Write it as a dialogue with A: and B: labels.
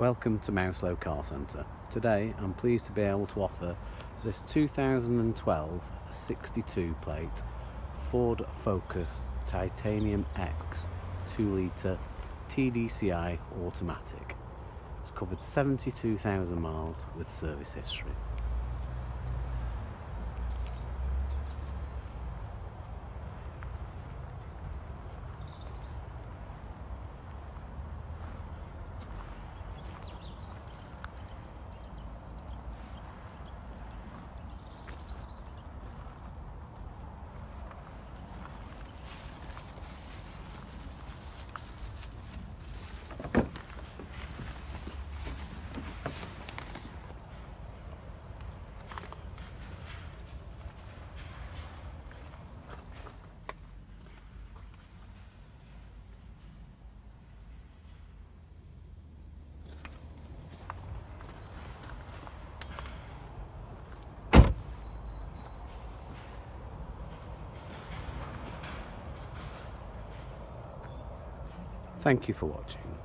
A: Welcome to Mouselow Car Centre. Today I'm pleased to be able to offer this 2012 62 plate Ford Focus Titanium X 2 litre TDCI automatic. It's covered 72,000 miles with service history. Thank you for watching.